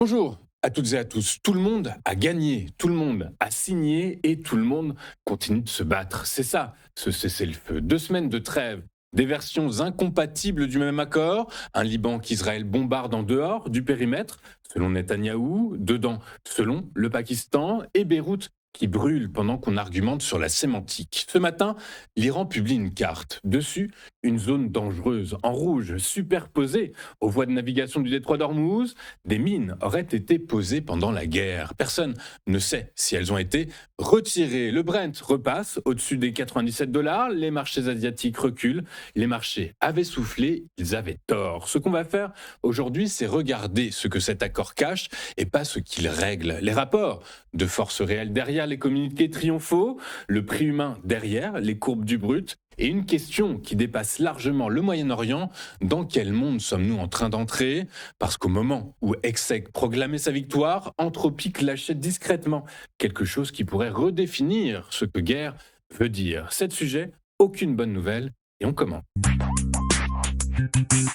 Bonjour à toutes et à tous. Tout le monde a gagné, tout le monde a signé et tout le monde continue de se battre. C'est ça, ce cessez-le-feu. 2 semaines de trêve, des versions incompatibles du même accord, un Liban qu'Israël bombarde en dehors du périmètre, selon Netanyahou, dedans selon le Pakistan, et Beyrouth qui brûle pendant qu'on argumente sur la sémantique. Ce matin, l'Iran publie une carte. Dessus, une zone dangereuse, en rouge, superposée aux voies de navigation du détroit d'Ormuz. Des mines auraient été posées pendant la guerre. Personne ne sait si elles ont été retirées. Le Brent repasse au-dessus des 97 dollars. Les marchés asiatiques reculent. Les marchés avaient soufflé, ils avaient tort. Ce qu'on va faire aujourd'hui, c'est regarder ce que cet accord cache et pas ce qu'il règle. Les rapports de force réelle derrière les communiqués triomphaux, le prix humain derrière les courbes du brut, et une question qui dépasse largement le Moyen-Orient: dans quel monde sommes-nous en train d'entrer? Parce qu'au moment où Exec proclamait sa victoire, Anthropique lâchait discrètement quelque chose qui pourrait redéfinir ce que guerre veut dire. 7 sujets, aucune bonne nouvelle, et on commence.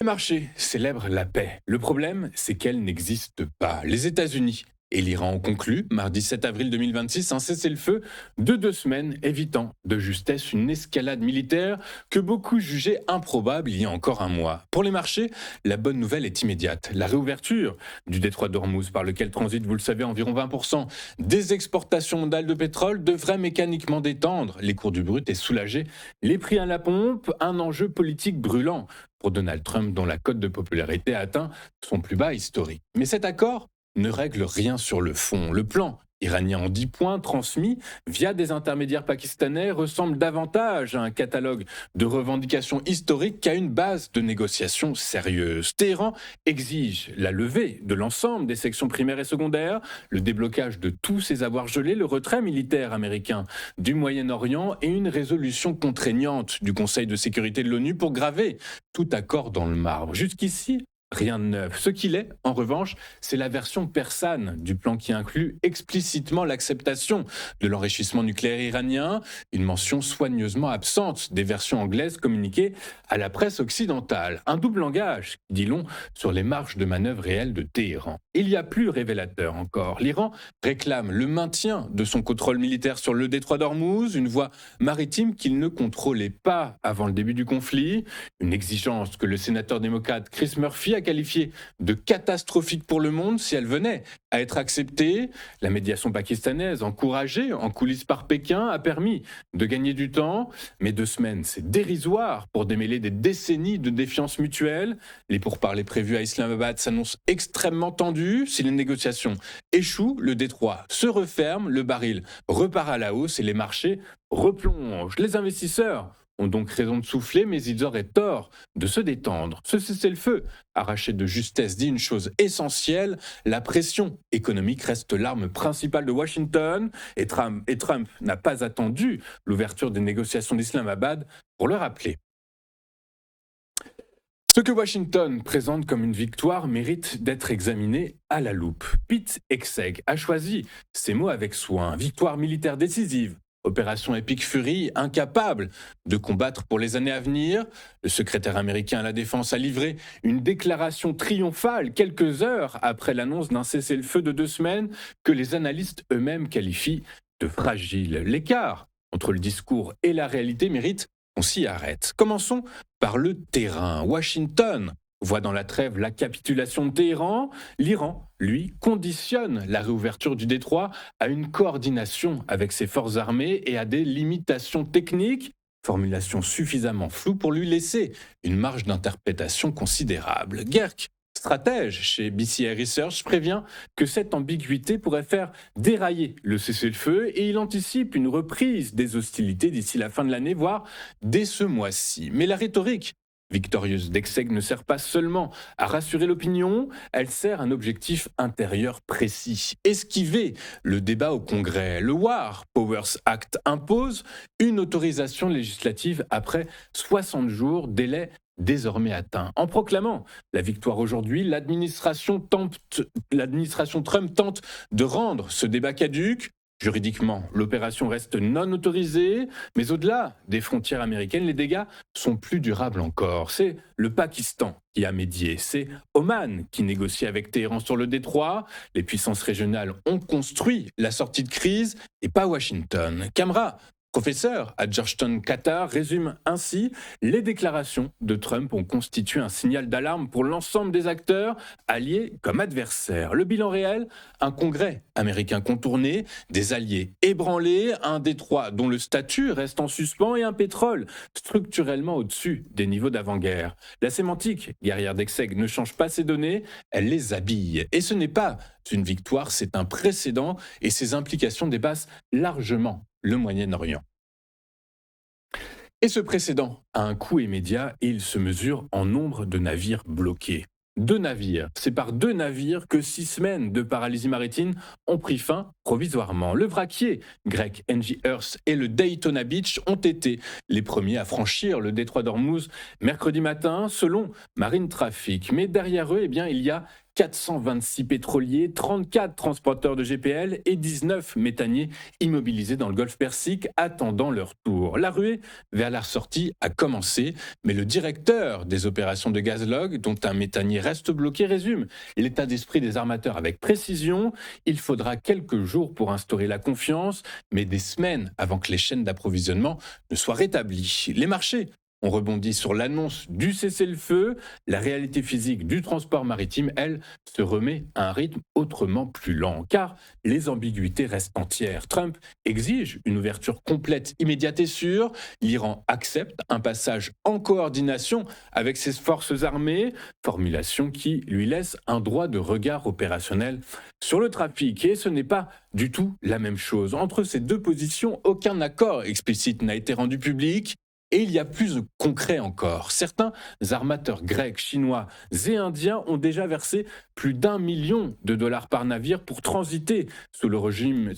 Les marchés célèbrent la paix. Le problème, c'est qu'elle n'existe pas. Les États-Unis et l'Iran ont conclu, mardi 7 avril 2026, un cessez-le-feu de 2 semaines, évitant de justesse une escalade militaire que beaucoup jugeaient improbable il y a encore un mois. Pour les marchés, la bonne nouvelle est immédiate. La réouverture du détroit d'Ormuz, par lequel transitent, vous le savez, environ 20% des exportations mondiales de pétrole, devrait mécaniquement détendre les cours du brut et soulager les prix à la pompe, un enjeu politique brûlant pour Donald Trump, dont la cote de popularité a atteint son plus bas historique. Mais cet accord ne règle rien sur le fond. Le plan iranien en 10 points, transmis via des intermédiaires pakistanais, ressemble davantage à un catalogue de revendications historiques qu'à une base de négociations sérieuses. Téhéran exige la levée de l'ensemble des sections primaires et secondaires, le déblocage de tous ses avoirs gelés, le retrait militaire américain du Moyen-Orient et une résolution contraignante du Conseil de sécurité de l'ONU pour graver tout accord dans le marbre. Jusqu'ici, rien de neuf. Ce qu'il est, en revanche, c'est la version persane du plan qui inclut explicitement l'acceptation de l'enrichissement nucléaire iranien, une mention soigneusement absente des versions anglaises communiquées à la presse occidentale. Un double langage qui dit long sur les marges de manœuvre réelles de Téhéran. Il y a plus révélateur encore. L'Iran réclame le maintien de son contrôle militaire sur le détroit d'Ormuz, une voie maritime qu'il ne contrôlait pas avant le début du conflit, une exigence que le sénateur démocrate Chris Murphy a qualifiée de catastrophique pour le monde si elle venait à être acceptée. La médiation pakistanaise, encouragée en coulisses par Pékin, a permis de gagner du temps, mais 2 semaines, c'est dérisoire pour démêler des décennies de défiance mutuelle. Les pourparlers prévus à Islamabad s'annoncent extrêmement tendus. Si les négociations échouent, le détroit se referme, le baril repart à la hausse et les marchés replongent. Les investisseurs ont donc raison de souffler, mais ils auraient tort de se détendre. Ce cessez-le-feu, arraché de justesse, dit une chose essentielle: la pression économique reste l'arme principale de Washington, et Trump n'a pas attendu l'ouverture des négociations d'Islamabad pour le rappeler. Ce que Washington présente comme une victoire mérite d'être examiné à la loupe. Pete Hegseth a choisi ces mots avec soin: victoire militaire décisive, opération Epic Fury, incapable de combattre pour les années à venir. Le secrétaire américain à la Défense a livré une déclaration triomphale quelques heures après l'annonce d'un cessez-le-feu de 2 semaines que les analystes eux-mêmes qualifient de fragile. L'écart entre le discours et la réalité mérite qu'on s'y arrête. Commençons par le terrain. Washington voit dans la trêve la capitulation de Téhéran. L'Iran, lui, conditionne la réouverture du détroit à une coordination avec ses forces armées et à des limitations techniques, formulation suffisamment floue pour lui laisser une marge d'interprétation considérable. Gerk, stratège chez BCI Research, prévient que cette ambiguïté pourrait faire dérailler le cessez-le-feu et il anticipe une reprise des hostilités d'ici la fin de l'année, voire dès ce mois-ci. Mais la rhétorique victorieuse d'Hegseth ne sert pas seulement à rassurer l'opinion, elle sert un objectif intérieur précis: esquiver le débat au Congrès. Le War Powers Act impose une autorisation législative après 60 jours, délai désormais atteint. En proclamant la victoire aujourd'hui, l'administration Trump tente de rendre ce débat caduc. Juridiquement, l'opération reste non autorisée, mais au-delà des frontières américaines, les dégâts sont plus durables encore. C'est le Pakistan qui a médié, c'est Oman qui négocie avec Téhéran sur le détroit. Les puissances régionales ont construit la sortie de crise et pas Washington. Camera, professeur à Georgetown, Qatar, résume ainsi: les déclarations de Trump ont constitué un signal d'alarme pour l'ensemble des acteurs, alliés comme adversaires. Le bilan réel: un congrès américain contourné, des alliés ébranlés, un détroit dont le statut reste en suspens et un pétrole structurellement au-dessus des niveaux d'avant-guerre. La sémantique guerrière d'Exeg ne change pas ces données, elle les habille. Et ce n'est pas une victoire, c'est un précédent et ses implications dépassent largement le Moyen-Orient. Et ce précédent a un coût immédiat et il se mesure en nombre de navires bloqués. Deux navires. C'est par deux navires que 6 semaines de paralysie maritime ont pris fin provisoirement. Le vraquier grec NJ Earth et le Daytona Beach ont été les premiers à franchir le détroit d'Ormuz mercredi matin, selon Marine Traffic. Mais derrière eux, il y a 426 pétroliers, 34 transporteurs de GPL et 19 méthaniers immobilisés dans le golfe Persique, attendant leur tour. La ruée vers la sortie a commencé, mais le directeur des opérations de Gazlog, dont un méthanier reste bloqué, résume l'état d'esprit des armateurs avec précision. Il faudra quelques jours pour instaurer la confiance, mais des semaines avant que les chaînes d'approvisionnement ne soient rétablies. Les marchés ont rebondi sur l'annonce du cessez-le-feu. La réalité physique du transport maritime, elle, se remet à un rythme autrement plus lent, car les ambiguïtés restent entières. Trump exige une ouverture complète, immédiate et sûre. L'Iran accepte un passage en coordination avec ses forces armées, formulation qui lui laisse un droit de regard opérationnel sur le trafic. Et ce n'est pas du tout la même chose. Entre ces deux positions, aucun accord explicite n'a été rendu public. Et il y a plus concret encore. Certains armateurs grecs, chinois et indiens ont déjà versé plus d'1 million de dollars par navire pour transiter sous le régime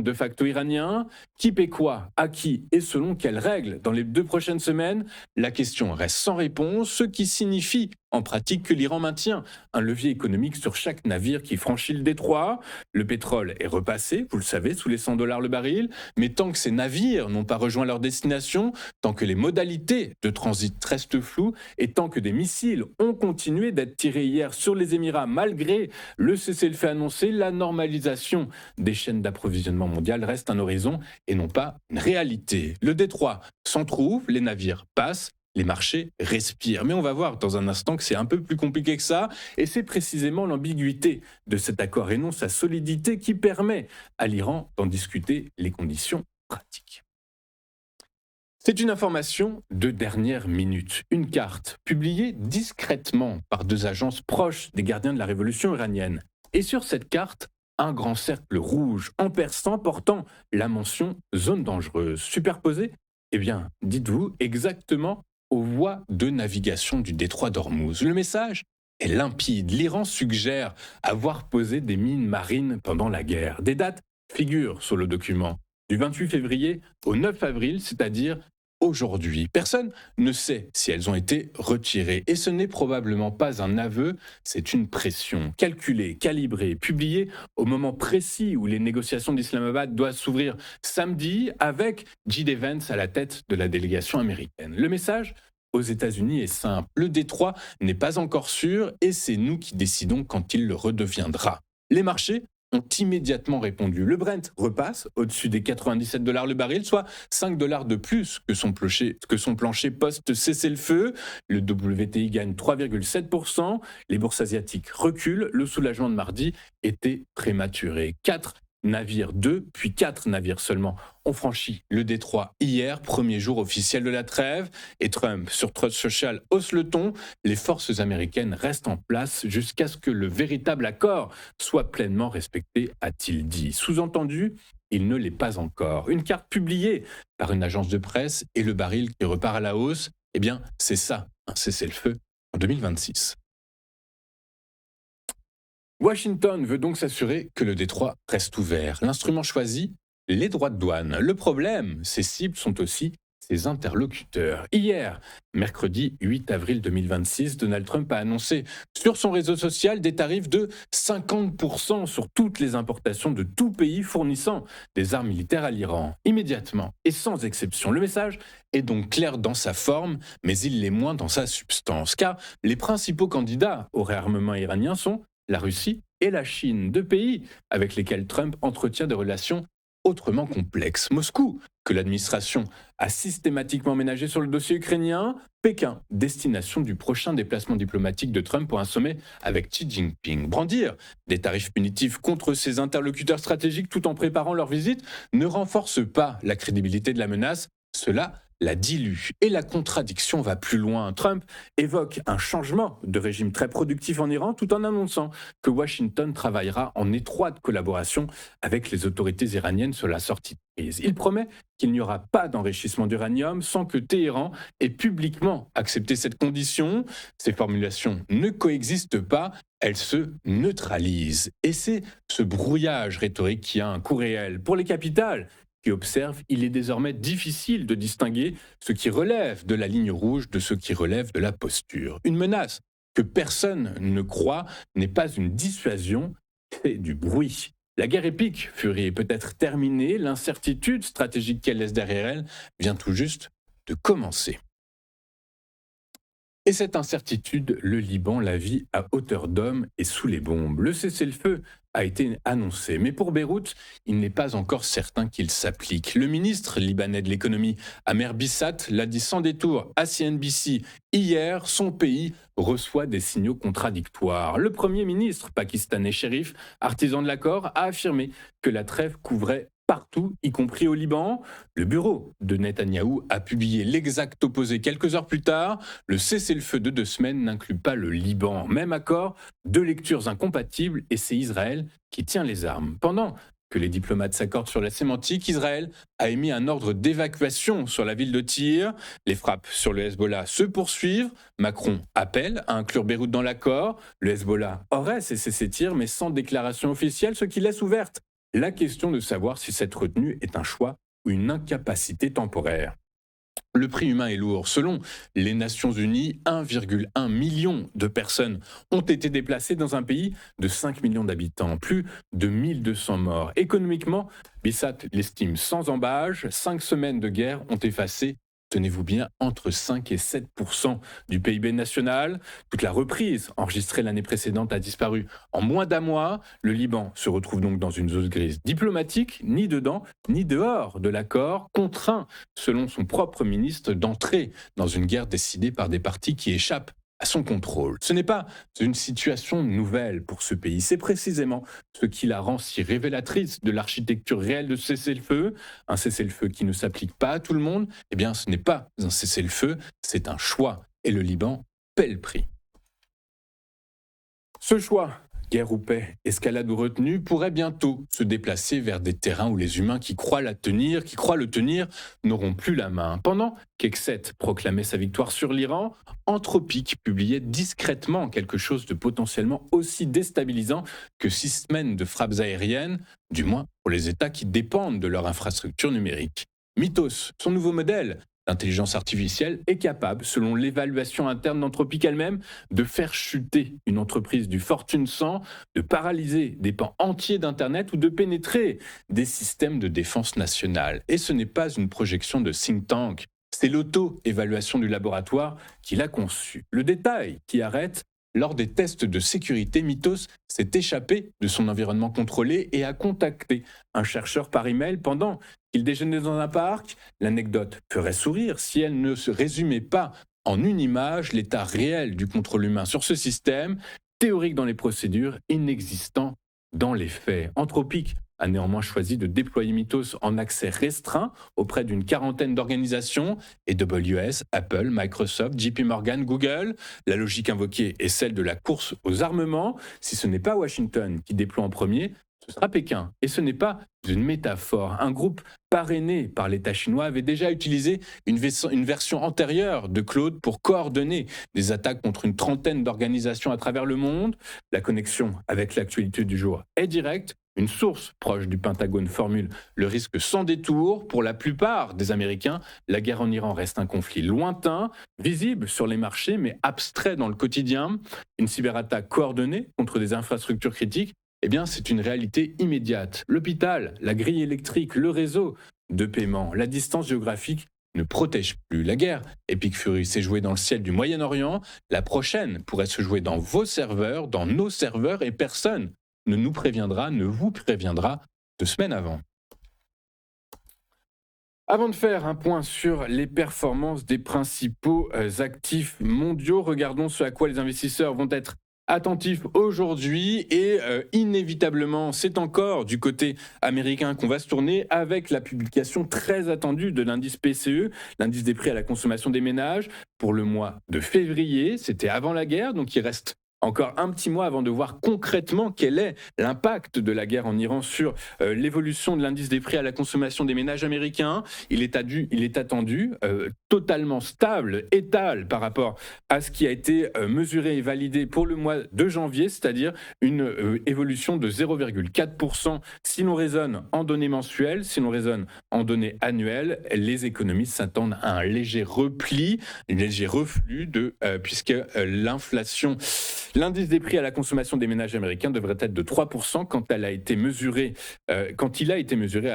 de facto iranien. Qui paie quoi, à qui et selon quelles règles dans les 2 prochaines semaines? La question reste sans réponse, ce qui signifie en pratique que l'Iran maintient un levier économique sur chaque navire qui franchit le détroit. Le pétrole est repassé, vous le savez, sous les $100 le baril, mais tant que ces navires n'ont pas rejoint leur destination, tant que les modalités de transit restent floues et tant que des missiles ont continué d'être tirés hier sur les Émirats malgré le cessez-le-feu annoncé, la normalisation des chaînes d'approvisionnement mondiales reste un horizon et non pas une réalité. Le détroit s'en trouve, les navires passent, les marchés respirent. Mais on va voir dans un instant que c'est un peu plus compliqué que ça, et c'est précisément l'ambiguïté de cet accord et non sa solidité qui permet à l'Iran d'en discuter les conditions pratiques. C'est une information de dernière minute. Une carte publiée discrètement par 2 agences proches des gardiens de la révolution iranienne. Et sur cette carte, un grand cercle rouge en persan portant la mention zone dangereuse. Superposé, dites-vous, exactement aux voies de navigation du détroit d'Ormuz. Le message est limpide. L'Iran suggère avoir posé des mines marines pendant la guerre. Des dates figurent sur le document. Du 28 février au 9 avril, c'est-à-dire aujourd'hui. Personne ne sait si elles ont été retirées. Et ce n'est probablement pas un aveu, c'est une pression. Calculée, calibrée, publiée au moment précis où les négociations d'Islamabad doivent s'ouvrir samedi avec J.D. Vance à la tête de la délégation américaine. Le message aux États-Unis est simple. Le détroit n'est pas encore sûr et c'est nous qui décidons quand il le redeviendra. Les marchés ont immédiatement répondu. Le Brent repasse au-dessus des $97 le baril, soit $5 de plus que son plancher post-cessez-le-feu. Le WTI gagne 3,7%. Les bourses asiatiques reculent. Le soulagement de mardi était prématuré. 2, puis 4 navires seulement ont franchi le détroit hier, premier jour officiel de la trêve. Et Trump, sur Truth Social, hausse le ton. Les forces américaines restent en place jusqu'à ce que le véritable accord soit pleinement respecté, a-t-il dit. Sous-entendu, il ne l'est pas encore. Une carte publiée par une agence de presse et le baril qui repart à la hausse, c'est ça, un cessez-le-feu en 2026. Washington veut donc s'assurer que le détroit reste ouvert. L'instrument choisi, les droits de douane. Le problème, ces cibles sont aussi ses interlocuteurs. Hier, mercredi 8 avril 2026, Donald Trump a annoncé sur son réseau social des tarifs de 50% sur toutes les importations de tout pays fournissant des armes militaires à l'Iran, immédiatement et sans exception. Le message est donc clair dans sa forme, mais il l'est moins dans sa substance, car les principaux candidats au réarmement iranien sont la Russie et la Chine, deux pays avec lesquels Trump entretient des relations autrement complexes. Moscou, que l'administration a systématiquement ménagé sur le dossier ukrainien, Pékin, destination du prochain déplacement diplomatique de Trump pour un sommet avec Xi Jinping. Brandir des tarifs punitifs contre ses interlocuteurs stratégiques tout en préparant leur visite ne renforce pas la crédibilité de la menace, cela la dilue. Et la contradiction va plus loin. Trump évoque un changement de régime très productif en Iran tout en annonçant que Washington travaillera en étroite collaboration avec les autorités iraniennes sur la sortie de crise. Il promet qu'il n'y aura pas d'enrichissement d'uranium sans que Téhéran ait publiquement accepté cette condition. Ces formulations ne coexistent pas, elles se neutralisent. Et c'est ce brouillage rhétorique qui a un coût réel. Pour les capitales qui observent, il est désormais difficile de distinguer ce qui relève de la ligne rouge de ce qui relève de la posture. Une menace que personne ne croit n'est pas une dissuasion, c'est du bruit. La guerre épique, Fury, est peut-être terminée, l'incertitude stratégique qu'elle laisse derrière elle vient tout juste de commencer. Et cette incertitude, le Liban la vit à hauteur d'homme et sous les bombes. Le cessez-le-feu a été annoncé, mais pour Beyrouth, il n'est pas encore certain qu'il s'applique. Le ministre libanais de l'économie, Amer Bissat, l'a dit sans détour à CNBC hier, son pays reçoit des signaux contradictoires. Le premier ministre pakistanais Sherif, artisan de l'accord, a affirmé que la trêve couvrait partout, y compris au Liban. Le bureau de Netanyahou a publié l'exact opposé quelques heures plus tard. Le cessez-le-feu de 2 semaines n'inclut pas le Liban. Même accord, deux lectures incompatibles et c'est Israël qui tient les armes. Pendant que les diplomates s'accordent sur la sémantique, Israël a émis un ordre d'évacuation sur la ville de Tyr. Les frappes sur le Hezbollah se poursuivent. Macron appelle à inclure Beyrouth dans l'accord. Le Hezbollah aurait cessé ses tirs, mais sans déclaration officielle, ce qui laisse ouverte la question de savoir si cette retenue est un choix ou une incapacité temporaire. Le prix humain est lourd. Selon les Nations Unies, 1,1 million de personnes ont été déplacées dans un pays de 5 millions d'habitants, plus de 1200 morts. Économiquement, Bissat l'estime sans embâche, 5 semaines de guerre ont effacé, tenez-vous bien, entre 5 et 7% du PIB national. Toute la reprise enregistrée l'année précédente a disparu en moins d'un mois. Le Liban se retrouve donc dans une zone grise diplomatique, ni dedans ni dehors de l'accord, contraint, selon son propre ministre, d'entrer dans une guerre décidée par des partis qui échappent à son contrôle. Ce n'est pas une situation nouvelle pour ce pays, c'est précisément ce qui la rend si révélatrice de l'architecture réelle de cessez-le-feu. Un cessez-le-feu qui ne s'applique pas à tout le monde, eh bien ce n'est pas un cessez-le-feu, c'est un choix. Et le Liban paie le prix. Ce choix, guerre ou paix, escalade ou retenue, pourrait bientôt se déplacer vers des terrains où les humains qui croient le tenir, n'auront plus la main. Pendant qu'Exet proclamait sa victoire sur l'Iran, Anthropic publiait discrètement quelque chose de potentiellement aussi déstabilisant que 6 semaines de frappes aériennes, du moins pour les États qui dépendent de leur infrastructure numérique. Mythos, son nouveau modèle, l'intelligence artificielle est capable, selon l'évaluation interne d'Anthropic elle-même, de faire chuter une entreprise du Fortune 100, de paralyser des pans entiers d'Internet ou de pénétrer des systèmes de défense nationale. Et ce n'est pas une projection de think tank, c'est l'auto-évaluation du laboratoire qui l'a conçu. Le détail qui arrête: lors des tests de sécurité, Mythos s'est échappé de son environnement contrôlé et a contacté un chercheur par email pendant qu'il déjeunait dans un parc. L'anecdote ferait sourire si elle ne se résumait pas en une image l'état réel du contrôle humain sur ce système, théorique dans les procédures, inexistant dans les faits. Anthropic a néanmoins choisi de déployer Mythos en accès restreint auprès d'une quarantaine d'organisations, AWS, Apple, Microsoft, JP Morgan, Google. La logique invoquée est celle de la course aux armements. Si ce n'est pas Washington qui déploie en premier, ce sera Pékin. Et ce n'est pas une métaphore. Un groupe parrainé par l'État chinois avait déjà utilisé une version antérieure de Claude pour coordonner des attaques contre une trentaine d'organisations à travers le monde. La connexion avec l'actualité du jour est directe. Une source proche du Pentagone formule le risque sans détour. Pour la plupart des Américains, la guerre en Iran reste un conflit lointain, visible sur les marchés, mais abstrait dans le quotidien. Une cyberattaque coordonnée contre des infrastructures critiques, eh bien, c'est une réalité immédiate. L'hôpital, la grille électrique, le réseau de paiement, la distance géographique ne protègent plus. La guerre Epic Fury s'est jouée dans le ciel du Moyen-Orient. La prochaine pourrait se jouer dans vos serveurs, dans nos serveurs, et personne ne nous préviendra, ne vous préviendra 2 semaines avant. Avant de faire un point sur les performances des principaux actifs mondiaux, regardons ce à quoi les investisseurs vont être attentifs aujourd'hui et inévitablement, c'est encore du côté américain qu'on va se tourner avec la publication très attendue de l'indice PCE, l'indice des prix à la consommation des ménages, pour le mois de février. C'était avant la guerre, donc il reste encore un petit mois avant de voir concrètement quel est l'impact de la guerre en Iran sur l'évolution de l'indice des prix à la consommation des ménages américains. Il est attendu totalement stable, étal par rapport à ce qui a été mesuré et validé pour le mois de janvier, c'est-à-dire une évolution de 0,4% si l'on raisonne en données mensuelles, si l'on raisonne en données annuelles. Les économistes s'attendent à un léger repli, un léger reflux puisque l'inflation. L'indice des prix à la consommation des ménages américains devrait être de 3% quand il a été mesuré à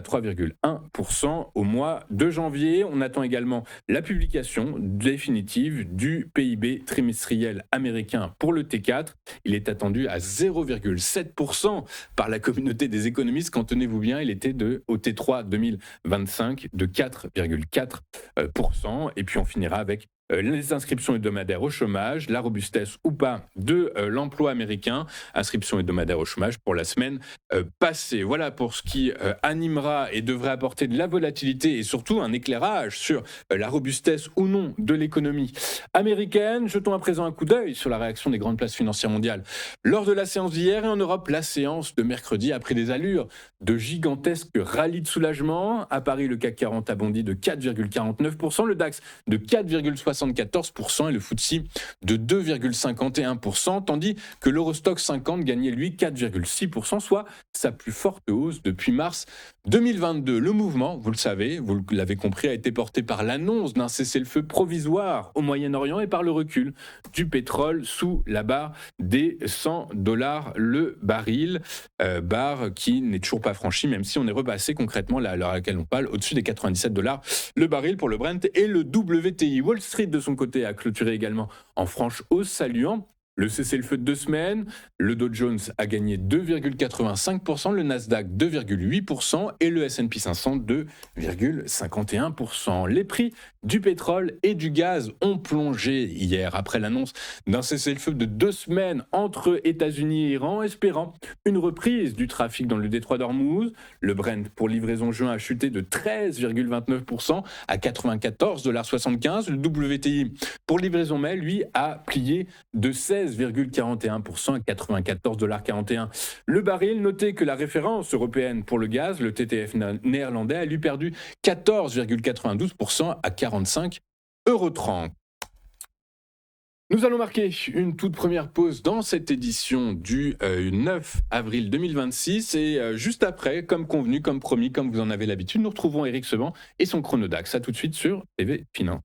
3,1% au mois de janvier. On attend également la publication définitive du PIB trimestriel américain pour le T4. Il est attendu à 0,7% par la communauté des économistes. Quand tenez-vous bien, il était au T3 2025 de 4,4%. Et puis on finira avec les inscriptions hebdomadaires au chômage, la robustesse ou pas de l'emploi américain, inscriptions hebdomadaires au chômage pour la semaine passée. Voilà pour ce qui animera et devrait apporter de la volatilité et surtout un éclairage sur la robustesse ou non de l'économie américaine. Jetons à présent un coup d'œil sur la réaction des grandes places financières mondiales lors de la séance d'hier et en Europe, la séance de mercredi après des allures de gigantesques rallyes de soulagement. À Paris, le CAC 40 a bondi de 4,49%, le DAX de 4,74% et le FTSE de 2,51%, tandis que l'Eurostoxx 50 gagnait lui 4,6%, soit sa plus forte hausse depuis mars 2022. Le mouvement, vous le savez, vous l'avez compris, a été porté par l'annonce d'un cessez-le-feu provisoire au Moyen-Orient et par le recul du pétrole sous la barre des $100 le baril, barre qui n'est toujours pas franchie, même si on est repassé concrètement à l'heure à laquelle on parle au-dessus des $97 le baril pour le Brent et le WTI. Wall Street de son côté a clôturé également en franche hausse, saluant le cessez-le-feu de 2 semaines. Le Dow Jones a gagné 2,85%, le Nasdaq 2,8% et le S&P 500 2,51%. Les prix du pétrole et du gaz ont plongé hier après l'annonce d'un cessez-le-feu de 2 semaines entre États-Unis et Iran, espérant une reprise du trafic dans le détroit d'Ormuz. Le Brent pour livraison juin a chuté de 13,29% à $94,75. Le WTI pour livraison mai, lui, a plié de 16,41% à $94,41. Le baril, notez que la référence européenne pour le gaz, le TTF néerlandais, a lui perdu 14,92% à 45,30 €. Nous allons marquer une toute première pause dans cette édition du 9 avril 2026 et juste après, comme convenu, comme promis, comme vous en avez l'habitude, nous retrouvons Éric Seban et son Chronodax. À tout de suite sur TV Finance.